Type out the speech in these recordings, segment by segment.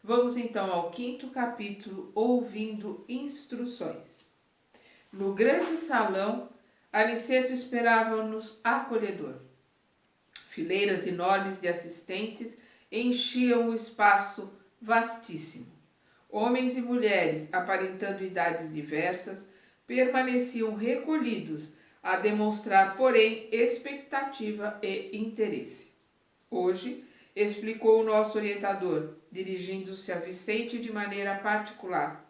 Vamos então ao 5º capítulo, ouvindo instruções. No grande salão, Aniceto esperava-nos acolhedor. Fileiras enormes de assistentes enchiam o espaço vastíssimo. Homens e mulheres, aparentando idades diversas, permaneciam recolhidos, a demonstrar, porém, expectativa e interesse. Hoje, explicou o nosso orientador, dirigindo-se a Vicente de maneira particular,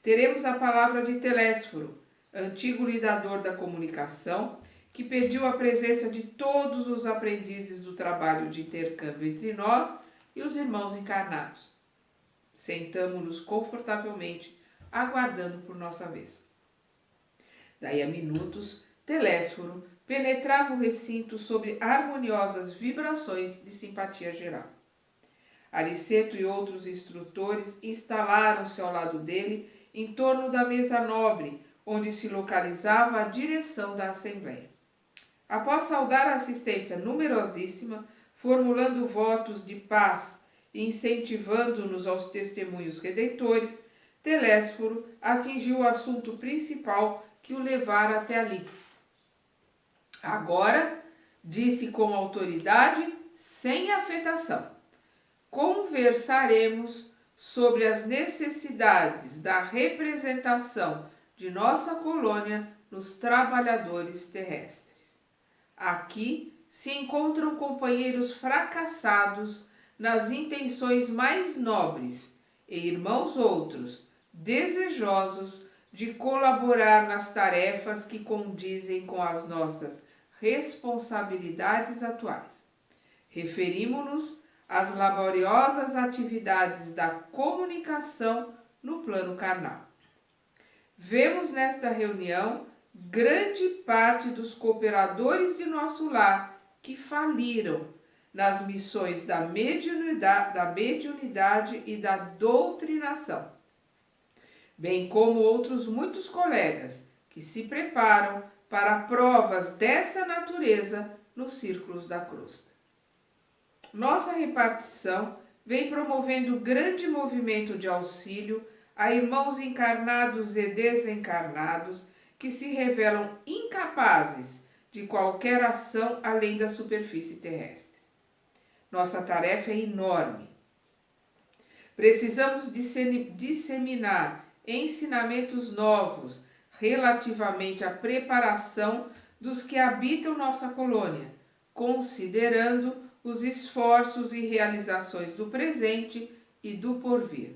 teremos a palavra de Telésforo, antigo lidador da comunicação, que pediu a presença de todos os aprendizes do trabalho de intercâmbio entre nós e os irmãos encarnados. Sentamo-nos confortavelmente, aguardando por nossa vez. Daí a minutos, Telésforo penetrava o recinto sob harmoniosas vibrações de simpatia geral. Aniceto e outros instrutores instalaram-se ao lado dele, em torno da mesa nobre, onde se localizava a direção da Assembleia. Após saudar a assistência numerosíssima, formulando votos de paz e incentivando-nos aos testemunhos redentores, Telésforo atingiu o assunto principal que o levara até ali. Agora, disse com autoridade, sem afetação, conversaremos sobre as necessidades da representação de nossa colônia nos trabalhadores terrestres. Aqui se encontram companheiros fracassados nas intenções mais nobres e irmãos outros, desejosos de colaborar nas tarefas que condizem com as nossas responsabilidades atuais. Referimos-nos às laboriosas atividades da comunicação no plano carnal. Vemos nesta reunião grande parte dos cooperadores de nosso lar que faliram nas missões da mediunidade e da doutrinação, bem como outros muitos colegas que se preparam para provas dessa natureza nos círculos da crosta. Nossa repartição vem promovendo grande movimento de auxílio a irmãos encarnados e desencarnados que se revelam incapazes de qualquer ação além da superfície terrestre. Nossa tarefa é enorme. Precisamos disseminar ensinamentos novos relativamente à preparação dos que habitam nossa colônia, considerando os esforços e realizações do presente e do porvir.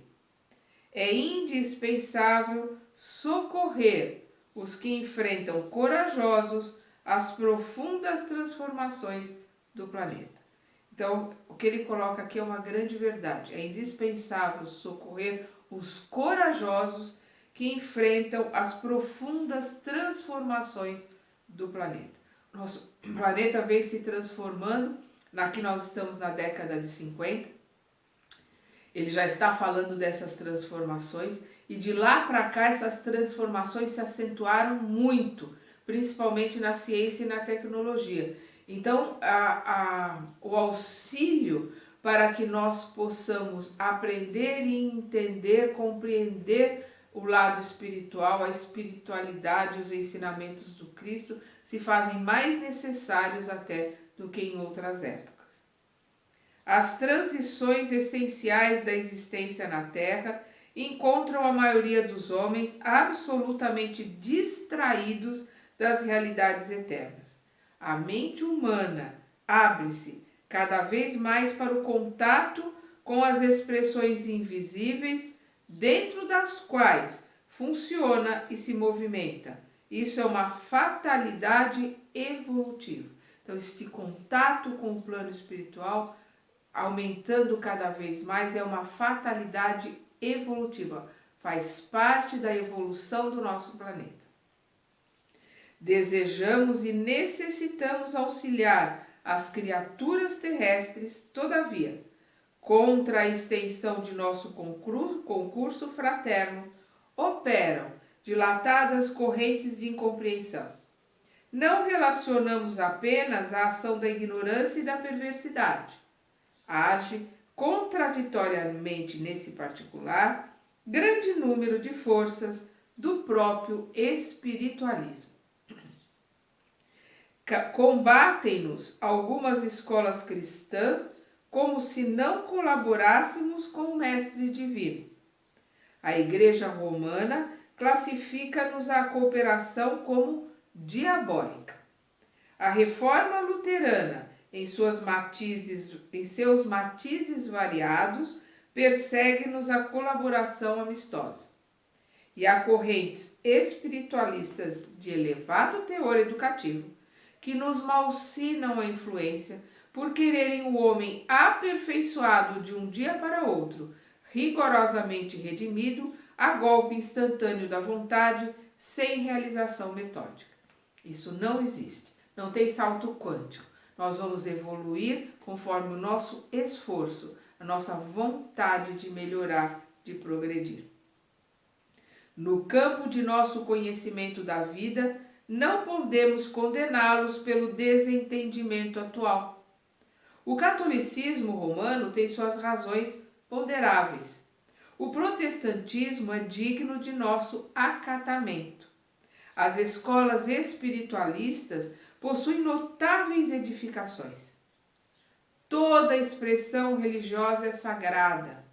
É indispensável socorrer os que enfrentam corajosos as profundas transformações do planeta. Então, o que ele coloca aqui é uma grande verdade. É indispensável socorrer os corajosos que enfrentam as profundas transformações do planeta. Nosso planeta vem se transformando, aqui nós estamos na década de 50, ele já está falando dessas transformações e de lá para cá essas transformações se acentuaram muito, principalmente na ciência e na tecnologia. Então, o auxílio para que nós possamos aprender e entender, compreender o lado espiritual, a espiritualidade, os ensinamentos do Cristo se fazem mais necessários até do que em outras épocas. As transições essenciais da existência na Terra encontram a maioria dos homens absolutamente distraídos das realidades eternas. A mente humana abre-se cada vez mais para o contato com as expressões invisíveis, dentro das quais funciona e se movimenta. Isso é uma fatalidade evolutiva. Então, este contato com o plano espiritual, aumentando cada vez mais, é uma fatalidade evolutiva. Faz parte da evolução do nosso planeta. Desejamos e necessitamos auxiliar as criaturas terrestres, todavia, contra a extensão de nosso concurso fraterno, operam dilatadas correntes de incompreensão. Não relacionamos apenas a ação da ignorância e da perversidade. Age contraditoriamente nesse particular, grande número de forças do próprio espiritualismo. Combatem-nos algumas escolas cristãs como se não colaborássemos com o Mestre Divino. A Igreja Romana classifica-nos a cooperação como diabólica. A Reforma Luterana, em seus matizes variados, persegue-nos a colaboração amistosa. E há correntes espiritualistas de elevado teor educativo que nos malsinam a influência por quererem o homem aperfeiçoado de um dia para outro, rigorosamente redimido, a golpe instantâneo da vontade, sem realização metódica. Isso não existe, não tem salto quântico. Nós vamos evoluir conforme o nosso esforço, a nossa vontade de melhorar, de progredir. No campo de nosso conhecimento da vida, não podemos condená-los pelo desentendimento atual. O catolicismo romano tem suas razões ponderáveis. O protestantismo é digno de nosso acatamento. As escolas espiritualistas possuem notáveis edificações. Toda expressão religiosa é sagrada.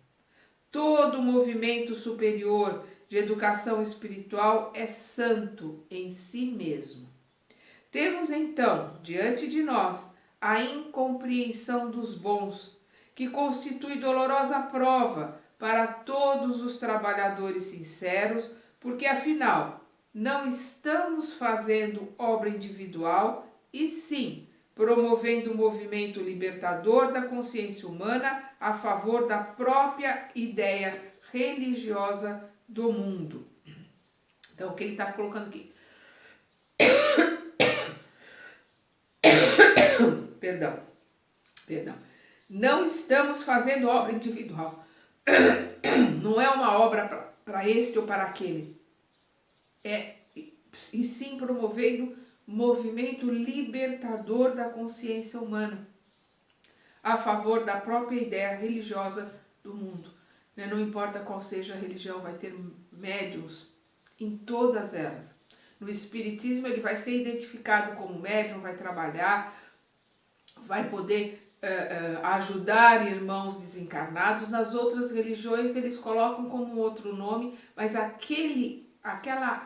Todo movimento superior de educação espiritual é santo em si mesmo. Temos então, diante de nós, a incompreensão dos bons, que constitui dolorosa prova para todos os trabalhadores sinceros, porque afinal não estamos fazendo obra individual e sim promovendo o movimento libertador da consciência humana a favor da própria ideia religiosa do mundo. Então, o que ele está colocando aqui? Perdão. Não estamos fazendo obra individual. Não é uma obra para este ou para aquele. E sim promovendo movimento libertador da consciência humana a favor da própria ideia religiosa do mundo. Não importa qual seja a religião, vai ter médiuns em todas elas. No espiritismo ele vai ser identificado como médium, vai trabalhar, vai poder ajudar irmãos desencarnados. Nas outras religiões eles colocam como outro nome, mas aquele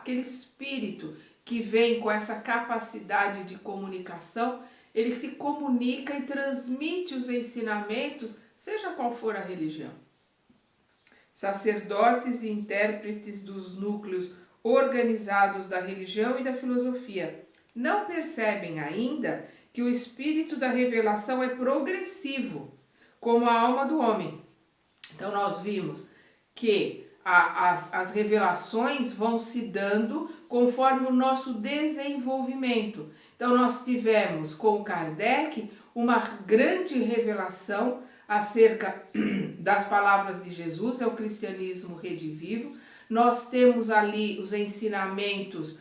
espírito que vem com essa capacidade de comunicação, ele se comunica e transmite os ensinamentos, seja qual for a religião. Sacerdotes e intérpretes dos núcleos organizados da religião e da filosofia não percebem ainda que o espírito da revelação é progressivo, como a alma do homem. Então nós vimos que as revelações vão se dando conforme o nosso desenvolvimento. Então nós tivemos com Kardec uma grande revelação acerca das palavras de Jesus, é o cristianismo redivivo. Nós temos ali os ensinamentos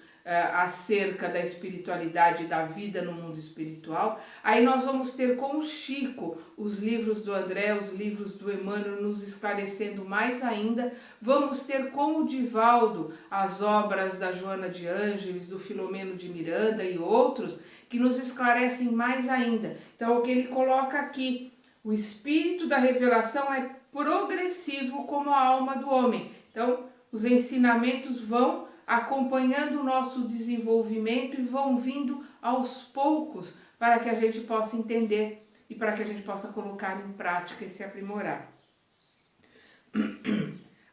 acerca da espiritualidade e da vida no mundo espiritual. Aí nós vamos ter com o Chico os livros do André, os livros do Emmanuel nos esclarecendo mais ainda. Vamos ter com o Divaldo as obras da Joana de Ângeles, do Filomeno de Miranda e outros que nos esclarecem mais ainda. Então o que ele coloca aqui, o espírito da revelação é progressivo como a alma do homem. Então os ensinamentos vão acompanhando o nosso desenvolvimento e vão vindo aos poucos para que a gente possa entender e para que a gente possa colocar em prática e se aprimorar.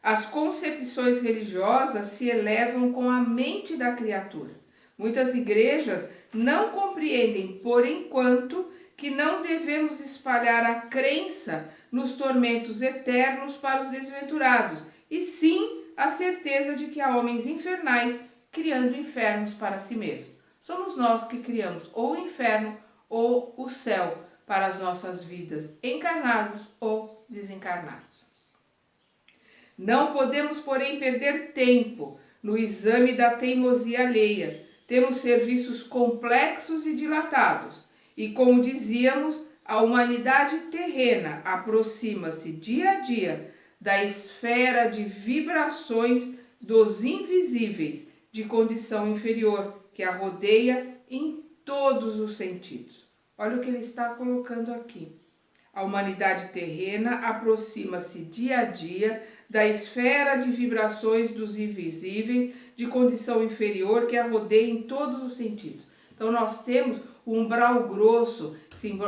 As concepções religiosas se elevam com a mente da criatura. Muitas igrejas não compreendem, por enquanto, que não devemos espalhar a crença nos tormentos eternos para os desventurados, e sim a certeza de que há homens infernais criando infernos para si mesmos. Somos nós que criamos ou o inferno ou o céu para as nossas vidas, encarnados ou desencarnados. Não podemos, porém, perder tempo no exame da teimosia alheia. Temos serviços complexos e dilatados e, como dizíamos, a humanidade terrena aproxima-se dia a dia da esfera de vibrações dos invisíveis de condição inferior, que a rodeia em todos os sentidos. Olha o que ele está colocando aqui. A humanidade terrena aproxima-se dia a dia da esfera de vibrações dos invisíveis de condição inferior, que a rodeia em todos os sentidos. Então nós temos o umbral grosso,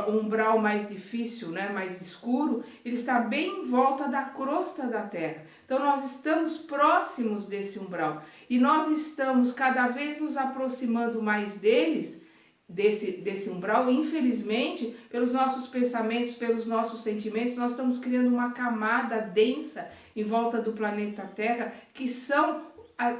o umbral mais difícil, né, mais escuro, ele está bem em volta da crosta da Terra. Então nós estamos próximos desse umbral e nós estamos cada vez nos aproximando mais desse umbral. Infelizmente, pelos nossos pensamentos, pelos nossos sentimentos, nós estamos criando uma camada densa em volta do planeta Terra, que são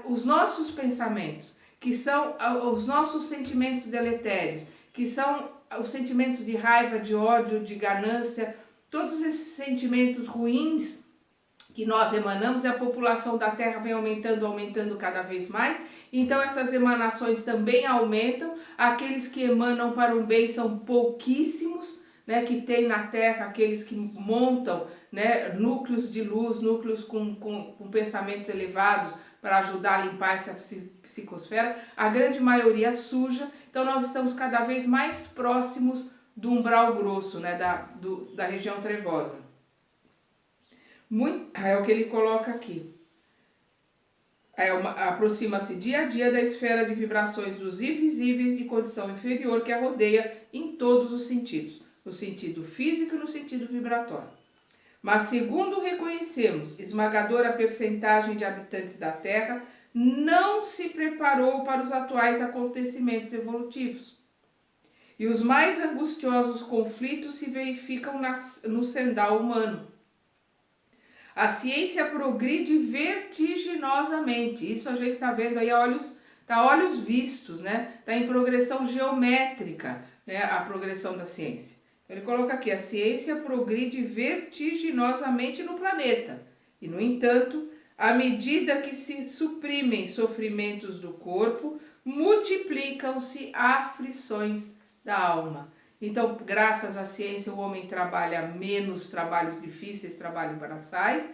os nossos pensamentos, que são os nossos sentimentos deletérios, que são os sentimentos de raiva, de ódio, de ganância, todos esses sentimentos ruins que nós emanamos, e a população da Terra vem aumentando cada vez mais. Então essas emanações também aumentam. Aqueles que emanam para o bem são pouquíssimos, né, que tem na Terra, aqueles que montam, né, núcleos de luz, núcleos com pensamentos elevados para ajudar a limpar essa psicosfera. A grande maioria suja. Então nós estamos cada vez mais próximos do umbral grosso, né, da região trevosa. É o que ele coloca aqui. Aproxima-se dia a dia da esfera de vibrações dos invisíveis de condição inferior, que a rodeia em todos os sentidos, no sentido físico e no sentido vibratório. Mas, segundo reconhecemos, esmagadora percentagem de habitantes da Terra não se preparou para os atuais acontecimentos evolutivos. E os mais angustiosos conflitos se verificam no sendal humano. A ciência progride vertiginosamente. Isso a gente está vendo aí a olhos vistos, né? Está em progressão geométrica, né? A progressão da ciência. Ele coloca aqui, a ciência progride vertiginosamente no planeta. E, no entanto, à medida que se suprimem sofrimentos do corpo, multiplicam-se aflições da alma. Então, graças à ciência, o homem trabalha menos trabalhos difíceis, trabalhos braçais,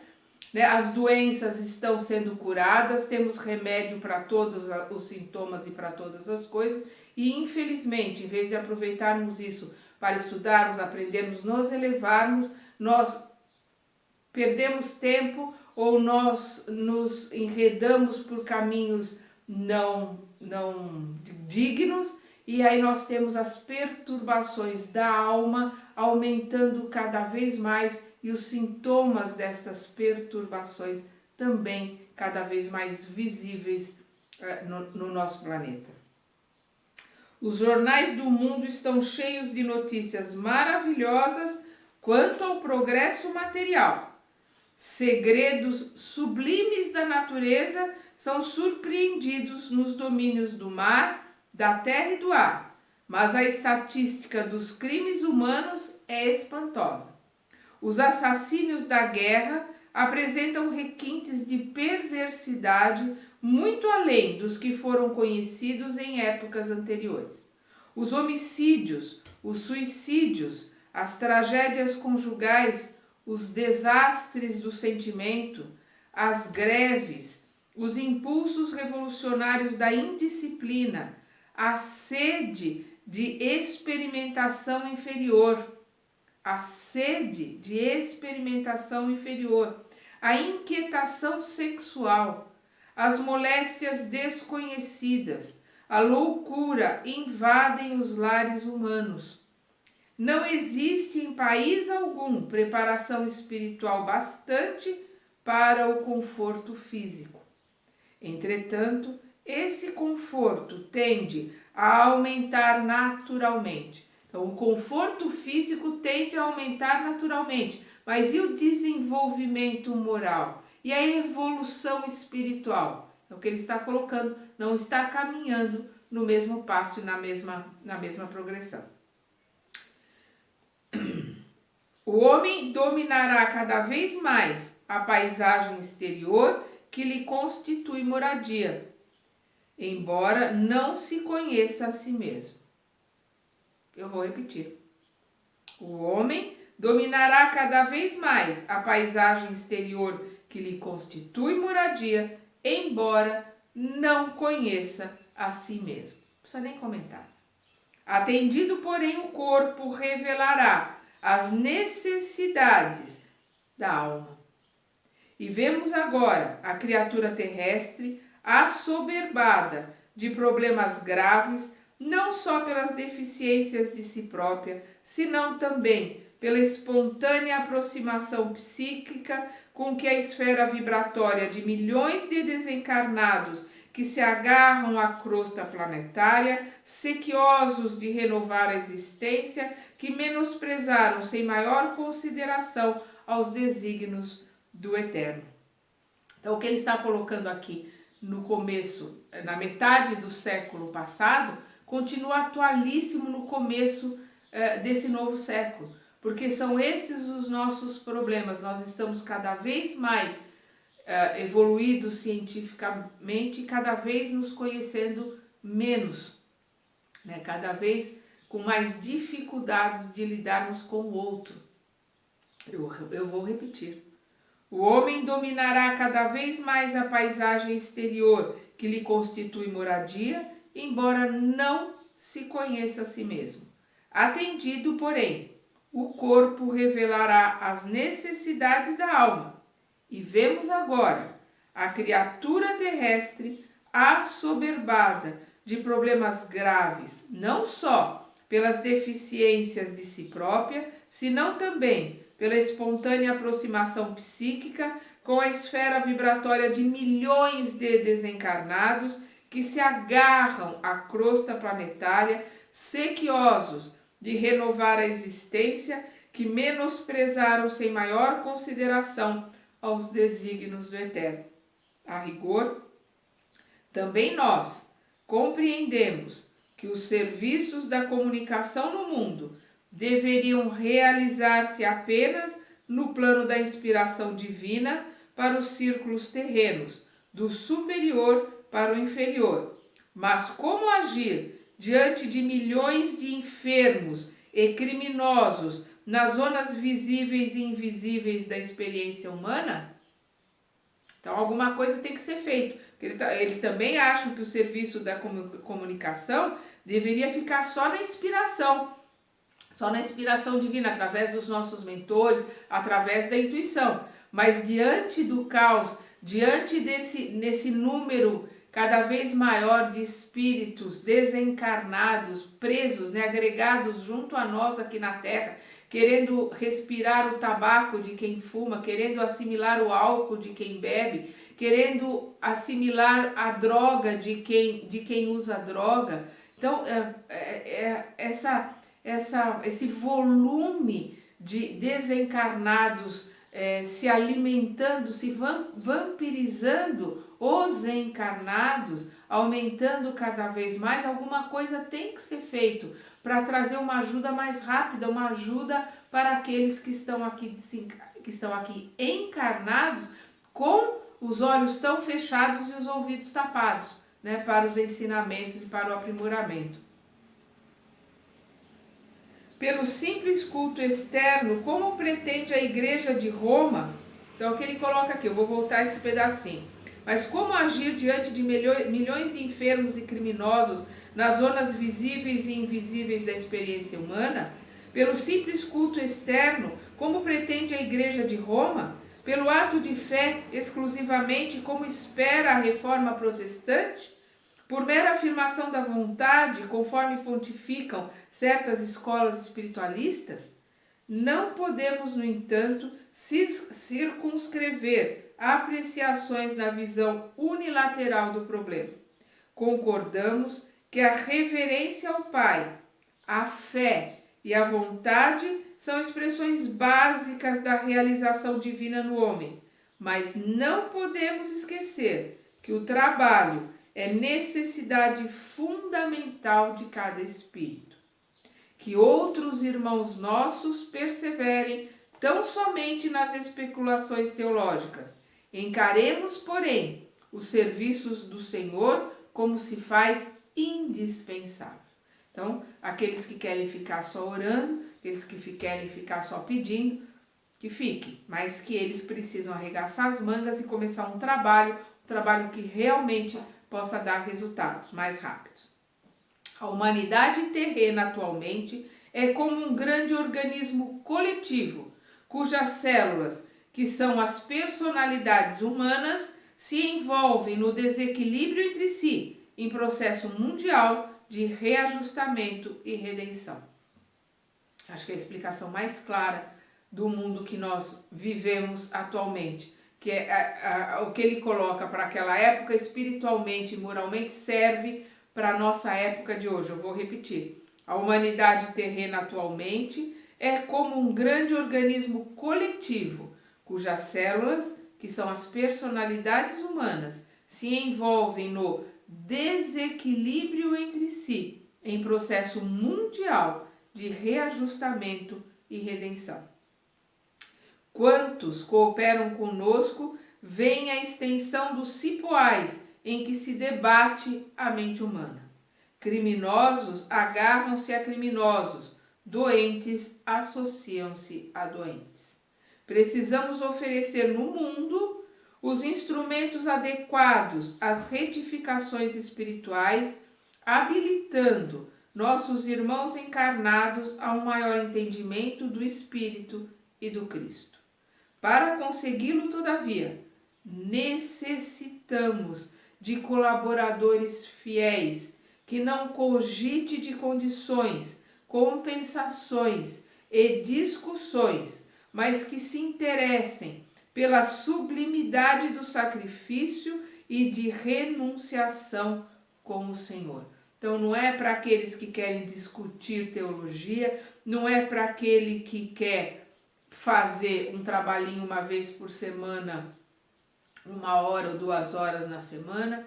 né? As doenças estão sendo curadas, temos remédio para todos os sintomas e para todas as coisas, e infelizmente, em vez de aproveitarmos isso para estudarmos, aprendermos, nos elevarmos, nós perdemos tempo ou nós nos enredamos por caminhos não dignos. E aí nós temos as perturbações da alma aumentando cada vez mais e os sintomas destas perturbações também cada vez mais visíveis no nosso planeta. Os jornais do mundo estão cheios de notícias maravilhosas quanto ao progresso material. Segredos sublimes da natureza são surpreendidos nos domínios do mar, da terra e do ar, mas a estatística dos crimes humanos é espantosa. Os assassínios da guerra apresentam requintes de perversidade muito além dos que foram conhecidos em épocas anteriores. Os homicídios, os suicídios, as tragédias conjugais, os desastres do sentimento, as greves, os impulsos revolucionários da indisciplina, a sede de experimentação inferior, a inquietação sexual, as moléstias desconhecidas, a loucura invadem os lares humanos. Não existe em país algum preparação espiritual bastante para o conforto físico. Entretanto, esse conforto tende a aumentar naturalmente. Então, o conforto físico tende a aumentar naturalmente, mas e o desenvolvimento moral? E a evolução espiritual? É o que ele está colocando, não está caminhando no mesmo passo e na mesma progressão. O homem dominará cada vez mais a paisagem exterior que lhe constitui moradia, embora não se conheça a si mesmo. Eu vou repetir. O homem dominará cada vez mais a paisagem exterior que lhe constitui moradia, embora não conheça a si mesmo. Não precisa nem comentar. Atendido, porém, o corpo revelará as necessidades da alma. E vemos agora a criatura terrestre assoberbada de problemas graves, não só pelas deficiências de si própria, senão também pela espontânea aproximação psíquica com que a esfera vibratória de milhões de desencarnados que se agarram à crosta planetária, sequiosos de renovar a existência, que menosprezaram sem maior consideração aos desígnios do Eterno. Então, o que ele está colocando aqui no começo, na metade do século passado, continua atualíssimo no começo desse novo século, porque são esses os nossos problemas. Nós estamos cada vez mais evoluídos cientificamente, cada vez nos conhecendo menos, né? Cada vez com mais dificuldade de lidarmos com o outro. Eu vou repetir. O homem dominará cada vez mais a paisagem exterior que lhe constitui moradia, embora não se conheça a si mesmo. Atendido, porém, o corpo revelará as necessidades da alma. E vemos agora a criatura terrestre assoberbada de problemas graves, não só pelas deficiências de si própria, senão também pela espontânea aproximação psíquica com a esfera vibratória de milhões de desencarnados que se agarram à crosta planetária, sequiosos de renovar a existência, que menosprezaram sem maior consideração aos desígnios do Eterno. A rigor, também nós compreendemos que os serviços da comunicação no mundo deveriam realizar-se apenas no plano da inspiração divina para os círculos terrenos, do superior para o inferior. Mas como agir diante de milhões de enfermos e criminosos nas zonas visíveis e invisíveis da experiência humana? Então, alguma coisa tem que ser feito. Eles também acham que o serviço da comunicação deveria ficar só na inspiração divina, através dos nossos mentores, através da intuição. Mas diante do caos, diante desse número cada vez maior de espíritos desencarnados, presos, né, agregados junto a nós aqui na Terra, querendo respirar o tabaco de quem fuma, querendo assimilar o álcool de quem bebe, querendo assimilar a droga de quem usa droga. Então, esse volume de desencarnados se alimentando, se vampirizando os encarnados, aumentando cada vez mais, alguma coisa tem que ser feito para trazer uma ajuda mais rápida, uma ajuda para aqueles que estão aqui encarnados com os olhos tão fechados e os ouvidos tapados, né, para os ensinamentos e para o aprimoramento. Pelo simples culto externo, como pretende a Igreja de Roma, então é o que ele coloca aqui, eu vou voltar esse pedacinho, mas como agir diante de milhões de enfermos e criminosos nas zonas visíveis e invisíveis da experiência humana? Pelo simples culto externo, como pretende a Igreja de Roma? Pelo ato de fé exclusivamente, como espera a reforma protestante? Por mera afirmação da vontade, conforme pontificam certas escolas espiritualistas? Não podemos, no entanto, circunscrever apreciações na visão unilateral do problema. Concordamos que a reverência ao Pai, a fé e a vontade são expressões básicas da realização divina no homem, mas não podemos esquecer que o trabalho é necessidade fundamental de cada espírito. Que outros irmãos nossos perseverem tão somente nas especulações teológicas. Encaremos, porém, os serviços do Senhor como se faz indispensável. Então, aqueles que querem ficar só orando, aqueles que querem ficar só pedindo, que fiquem, mas que eles precisam arregaçar as mangas e começar um trabalho que realmente possa dar resultados mais rápidos. A humanidade terrena atualmente é como um grande organismo coletivo, cujas células, que são as personalidades humanas, se envolvem no desequilíbrio entre si, em processo mundial de reajustamento e redenção. Acho que é a explicação mais clara do mundo que nós vivemos atualmente, que é o que ele coloca para aquela época espiritualmente e moralmente serve para a nossa época de hoje. Eu vou repetir. A humanidade terrena atualmente é como um grande organismo coletivo, cujas células, que são as personalidades humanas, se envolvem no desequilíbrio entre si, em processo mundial de reajustamento e redenção. Quantos cooperam conosco veem a extensão dos cipoais em que se debate a mente humana. Criminosos agarram-se a criminosos, doentes associam-se a doentes. Precisamos oferecer no mundo os instrumentos adequados às retificações espirituais, habilitando nossos irmãos encarnados a um maior entendimento do Espírito e do Cristo. Para consegui-lo, todavia, necessitamos de colaboradores fiéis, que não cogite de condições, compensações e discussões, mas que se interessem pela sublimidade do sacrifício e de renunciação com o Senhor. Então não é para aqueles que querem discutir teologia, não é para aquele que quer fazer um trabalhinho uma vez por semana, 1 hora ou 2 horas na semana.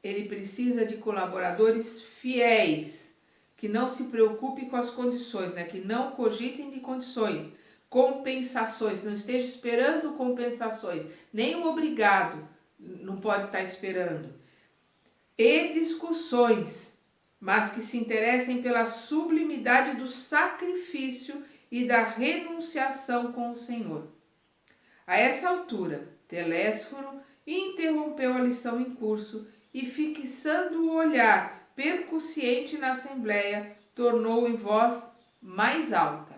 Ele precisa de colaboradores fiéis, que não se preocupem com as condições, né? Que não cogitem de condições, compensações, não esteja esperando compensações, nem o obrigado não pode estar esperando, e discussões, mas que se interessem pela sublimidade do sacrifício e da renunciação com o Senhor. A essa altura, Telésforo interrompeu a lição em curso e, fixando o olhar percussiente na assembleia, tornou em voz mais alta: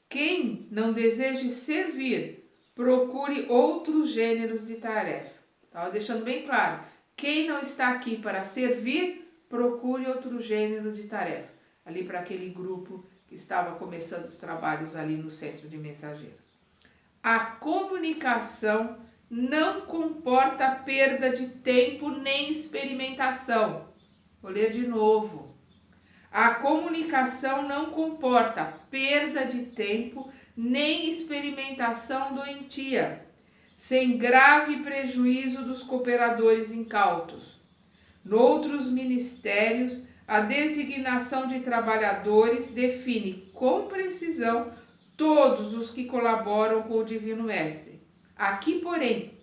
quem não deseje servir, procure outros gêneros de tarefa. Estava deixando bem claro. Quem não está aqui para servir, procure outro gênero de tarefa. Ali para aquele grupo que estava começando os trabalhos ali no centro de mensageiro. A comunicação não comporta perda de tempo nem experimentação. Vou ler de novo. A comunicação não comporta perda de tempo nem experimentação doentia, sem grave prejuízo dos cooperadores incautos. Noutros ministérios, a designação de trabalhadores define com precisão todos os que colaboram com o Divino Mestre. Aqui, porém,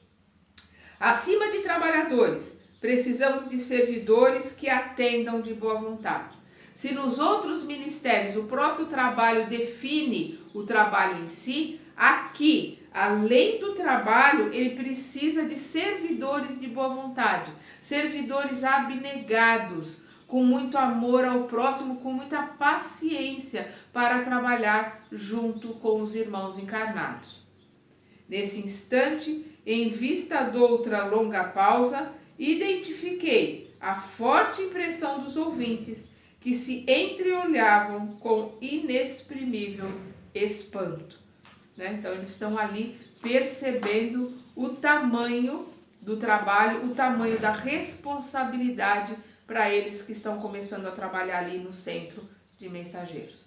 acima de trabalhadores, precisamos de servidores que atendam de boa vontade. Se nos outros ministérios o próprio trabalho define o trabalho em si, aqui, além do trabalho, ele precisa de servidores de boa vontade, servidores abnegados, com muito amor ao próximo, com muita paciência para trabalhar junto com os irmãos encarnados. Nesse instante, em vista de outra longa pausa, identifiquei a forte impressão dos ouvintes, que se entreolhavam com inexprimível espanto. Então, eles estão ali percebendo o tamanho do trabalho, o tamanho da responsabilidade para eles que estão começando a trabalhar ali no centro de mensageiros.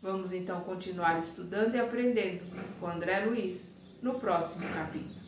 Vamos então continuar estudando e aprendendo com André Luiz no próximo capítulo.